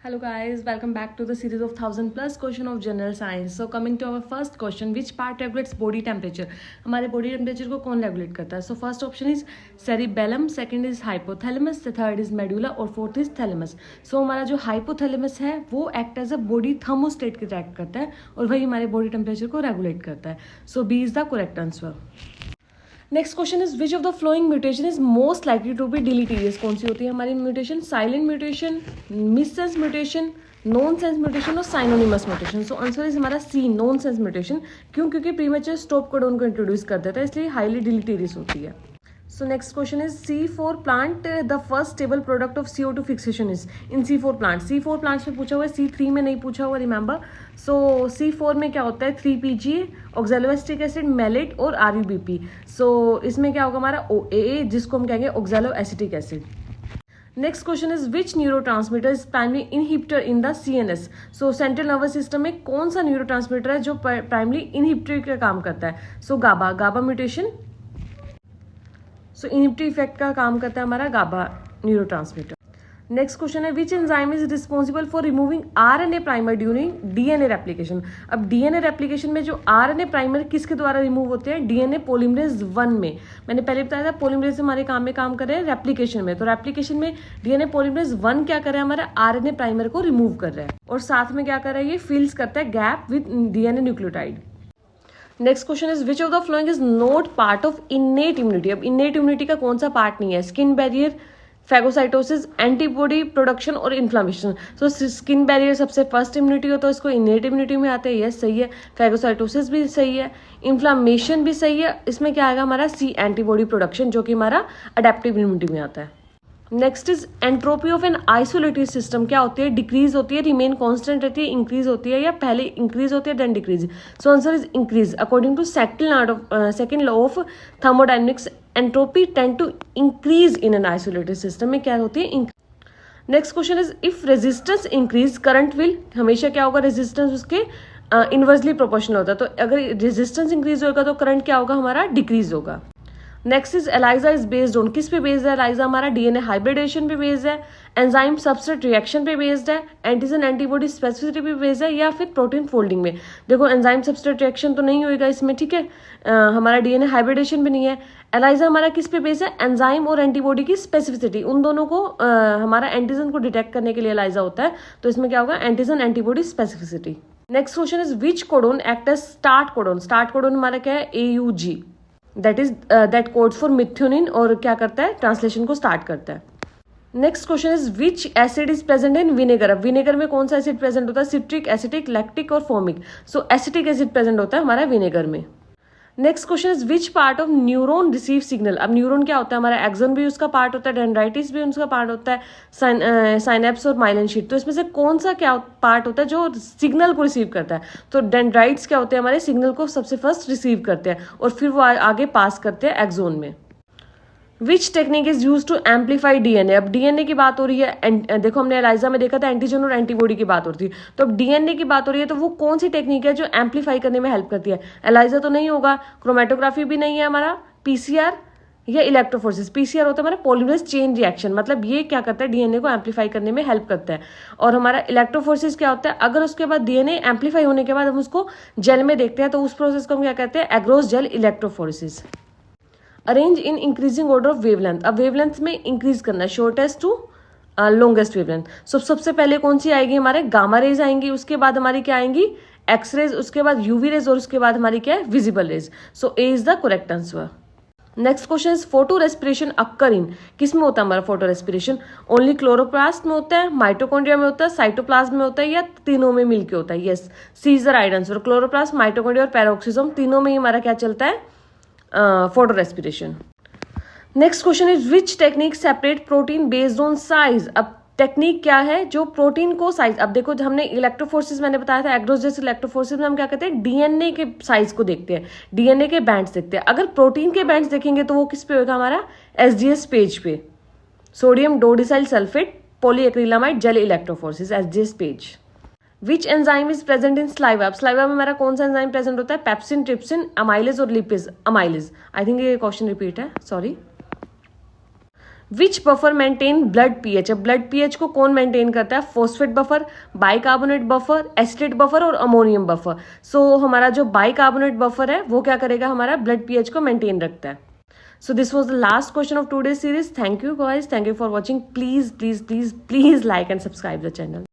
Hello guys, welcome back to the series of 1000+ question of general science. So coming to our first question, which part regulates body temperature? हमारे body temperature को कौन regulate करता है? So first option is cerebellum, second is hypothalamus, the third is medulla और fourth is thalamus. So हमारा जो hypothalamus है वो act as a body thermostat की act करता है और वही हमारे body temperature को regulate करता है. So B is the correct answer. Next question is which of the following mutation is most likely to be deleterious. कौन सी होती है हमारी mutation? Silent mutation, missense mutation, nonsense mutation और synonymous mutation. So answer is हमारा C, nonsense mutation. क्यों? क्योंकि premature stop codon को इंट्रोड्यूस कर देता है, इसलिए हाईली डिलीटेरियस होती है. So next question is C4 plant the first stable product of CO2 fixation is in C4 plant. C4 plants में पूछा हुआ है, C3 में नहीं पूछा हुआ, रिमेंबर. So C4 में क्या होता है? 3PGA, ऑक्सैलोएसिटिक एसिड, मेलेट और RUBP. So इसमें क्या होगा हमारा? OAA, जिसको हम कहेंगे oxaloacetic acid. Next question is which neurotransmitter is primary inhibitor in the CNS. So central nervous system में कौन सा न्यूरोट्रांसमीटर है जो प्राइमरी इनहिबिटर का काम करता है? सो गाबा म्यूटेशन. सो इनहिबिटरी इफेक्ट का काम करता है हमारा गाबा न्यूरोट्रांसमीटर. नेक्स्ट क्वेश्चन है विच enzyme is responsible for removing RNA primer during DNA replication. अब DNA रेप्लिकेशन में जो RNA प्राइमर किसके द्वारा रिमूव होते हैं? DNA पॉलीमरेज 1 में. मैंने पहले बताया था पॉलीमरेज हमारे काम कर रहे हैं रेप्लिकेशन में. तो रेप्लिकेशन में DNA पॉलीमरेज 1 क्या कर रहा है? हमारा RNA प्राइमर को रिमूव कर रहा है और साथ में क्या कर रहा है? ये फिल्स करता है gap with DNA nucleotide. Next question is which of the following is not part of innate immunity. अब इनेट इम्यूनिटी का कौन सा पार्ट नहीं है? Skin barrier, phagocytosis, antibody production और इन्फ्लामेशन. सो स्किन बैरियर सबसे फर्स्ट इम्यूनिटी हो तो इसको इनेट इम्यूनिटी में आते हैं. यस सही है. फैगोसाइटोसिस भी सही है, इन्फ्लामेशन भी सही है. इसमें क्या आएगा हमारा? सी, एंटीबॉडी प्रोडक्शन, जो कि हमारा अडेप्टिव इम्यूनिटी में आता है. Next is entropy of N isolated system. क्या होती है? डिक्रीज होती है, रिमेन कांस्टेंट रहती है, इंक्रीज होती है, या पहले इंक्रीज होती है then decrease. So answer is increase. According to second law of thermodynamics, entropy tend to increase in an isolated system में क्या होती है? Next question is if resistance increase current will. हमेशा क्या होगा? रेजिस्टेंस उसके इनवर्सली प्रोपोर्शनल होता है. तो अगर रेजिस्टेंस इंक्रीज होगा तो करंट क्या होगा हमारा? डिक्रीज होगा. Next is ELISA is based on. किस पे बेस्ड है एलाइजा? हमारा DNA हाइब्रिडेशन पे बेस्ड है, एंजाइम सबस्ट्रेट रिएक्शन पे बेस्ड है, एंटीजन एंटीबॉडी स्पेसिफिसिटी पे बेस्ड है, या फिर प्रोटीन फोल्डिंग में. देखो एंजाइम सबस्ट्रेट रिएक्शन तो नहीं होगा इसमें, ठीक है. हमारा DNA हाइब्रिडेशन भी नहीं है. एलाइजा हमारा किस पे बेस्ड है? एंजाइम और एंटीबॉडी की स्पेसिफिसिटी, उन दोनों को हमारा एंटीजन को डिटेक्ट करने के लिए एलाइजा होता है. तो इसमें क्या होगा? Antigen antibody specificity. Next question is which codon act as start codon. Start codon हमारा क्या है? AUG. That codes for methionine और क्या करता है? ट्रांसलेशन को स्टार्ट करता है. Next question is which acid is present in vinegar. अब विनेगर में कौन सा एसिड प्रेजेंट होता है? सिट्रिक, एसिटिक, लैक्टिक और formic. So acetic acid present होता है हमारा विनेगर में. Next question is which part of neuron receive signal. अब न्यूरॉन क्या होता है हमारा? एक्सॉन भी उसका पार्ट होता है, डेंड्राइटिस भी उसका पार्ट होता है, साइनेप्स और माइलिन शीट. तो इसमें से कौन सा क्या पार्ट होता है जो सिग्नल को रिसीव करता है? तो डेंड्राइट्स क्या होते हैं हमारे? सिग्नल को सबसे फर्स्ट रिसीव करते हैं और फिर वो आगे पास करते हैं एक्सॉन में. Which technique is use to amplify DNA. अब DNA की बात हो रही है, देखो हमने एलाइजा में देखा था एंटीजन और एंटीबॉडी की बात हो रही थी. तो अब DNA की बात हो रही है, तो वो कौन सी टेक्निक है जो एम्पलीफाई करने में हेल्प करती है? एलाइजा तो नहीं होगा, क्रोमेटोग्राफी भी नहीं है हमारा, PCR या इलेक्ट्रोफोरेसिस. PCR होता है हमारा पॉलीमरेज चेन रिएक्शन, मतलब ये क्या करता है? DNA को एम्पलीफाई करने में हेल्प करता है. और हमारा इलेक्ट्रोफोरेसिस क्या होता है? अगर उसके बाद DNA एम्पलीफाई होने के बाद हम उसको जेल में देखते हैं तो उस प्रोसेस को हम क्या कहते हैं? Agarose gel electrophoresis. Arrange in increasing order of wavelength. अब वेवलेंथ में इंक्रीज करना है, शॉर्टेस्ट टू लॉन्गेस्ट वेवलेंथ. सबसे पहले कौन सी आएगी हमारे? गामा रेज आएंगी, उसके बाद हमारी क्या आएंगी? एक्स रेज, उसके बाद UV रेज और उसके बाद हमारी क्या है? Visible raise. So A is the correct answer. Next question is photo respiration occur in. किस में होता है हमारा फोटो रेस्पिरेशन? ओनली क्लोरोप्लास्ट में होता है, माइटोकॉन्ड्रिया में होता है, साइटोप्लाज्म में होता है, या तीनों में मिलकर होता है? Yes, C is the right answer. Chloroplast, mitochondria और पैरोक्सिसोम तीनों में ही हमारा क्या चलता है? Photorespiration. Next question is which technique separate protein based on size. अब टेक्निक क्या है जो प्रोटीन को साइज. अब देखो हमने इलेक्ट्रोफोर्सिस मैंने बताया था, एग्रोस इलेक्ट्रोफोर्सिस में हम क्या कहते हैं? DNA के साइज को देखते हैं, DNA के बैंड्स देखते हैं. अगर प्रोटीन के बैंड्स देखेंगे तो वो किस पे होगा हमारा? SGS पेज पे. Sodium dodecyl sulphate, polyacrylamide, gel electrophoresis, SGS page. Which enzyme is present in saliva. अब स्लाइवा में हमारा कौन सा एंजाइम प्रेजेंट होता है? पेप्सिन, ट्रिप्सिन, अमाइलेज और लिपिज. अमाइलेज. आई थिंक ये क्वेश्चन रिपीट है, sorry. Which buffer maintain blood pH. अब ब्लड पीएच को कौन मेंटेन करता है? Phosphate buffer, bicarbonate buffer, acetate buffer और अमोनियम बफर। सो हमारा जो बाइकार्बोनेट बफर है वो क्या करेगा? हमारा ब्लड पीएच को मेंटेन रखता है। So this was the last question of today's series. Thank you guys. Thank you for watching. Please like and subscribe the channel.